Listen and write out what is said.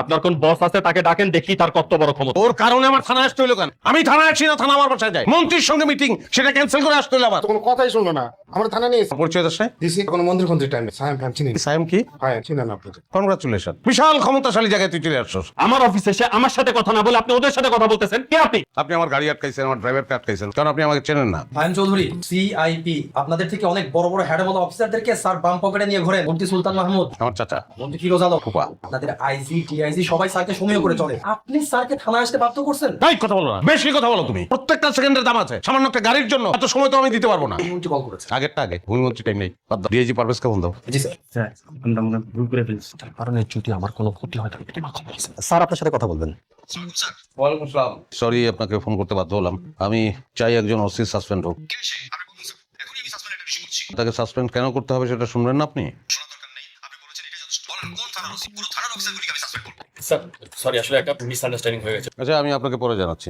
আপনার কোন বস আছে তাকে ডাকেন, দেখি তার কত বড় ক্ষমতা। ওর কারণে আমার থানায় আসতে হইলো কেন? আমি থানায় আসি না, থানা আমার বাসায় যায়। মন্ত্রীর সঙ্গে মিটিং, সেটা ক্যান্সেল করে আসতে হইলো আবার। কোনো কথাই শুনলো না, আমরা থানা নিয়ে পরিচয় দাস নাই? দিছি। কোনো মন্ত্রী টাইম নেই। সায়েম ফ্যাম চিনি না। সাইম কি? হ্যাঁ চিনেন আপনি। কনগ্রাচুলেশন, বিশাল ক্ষমতাশালী জায়গায় তুই চলে আসছস। আমার অফিসে এসে আমার সাথে কথা না বলে আপনি ওদের সাথে কথা বলতেছেন, কে আপনি? আপনি আমার গাড়ি আটকাইছেন, আমার ড্রাইভারকে আটকাইছেন, কারণ আপনি আমাকে চেনেন না। ফাহিম চৌধুরী, সিআইপি, আপনাদের থেকে অনেক বড় বড় হেড বড় অফিসারদেরকে স্যার বাম পকেটে নিয়ে ঘোরেন। মন্ত্রী সুলতান মাহমুদ, আমার চাচা। মন্ত্রী ফিরোজ আলম, ফুপা। আপনাদের আইজি টিআইজি সবাই স্যারকে সমীহ করে চলে। আপনি স্যারকে থানায় আসতে বাধ্য করছেন। তাই কথা বলো না, বেশি কথা বলো তুমি। প্রত্যেকটা সেকেন্ডের দাম আছে, সামান্য একটা গাড়ির জন্য এত সময় তো আমি দিতে পারবো না। মন্ত্রী কল করেছে। আগেরটা আগে, ভূমিমন্ত্রী টাইম নেই। ডিআইজি পারভেজকে ফোন দাও। জি স্যার। স্যার আমরা মনে ভুল করে ফেলছি। তার কারণে যদি আমার কোনো ক্ষতি হয় তাহলে এটা মাথা বলছে। স্যার আপনার সাথে কথা বলবেন। সরি, আপনাকে ফোন করতে বাধ্য হলাম। আমি চাই একজন ওসি সাসপেন্ড হোক। তাকে সাসপেন্ড কেন করতে হবে সেটা শুনবেন না আপনি? স্যার সরি, আসলে একটা মিসআন্ডারস্ট্যান্ডিং হয়ে গেছে। আচ্ছা, আমি আপনাকে পরে জানাচ্ছি।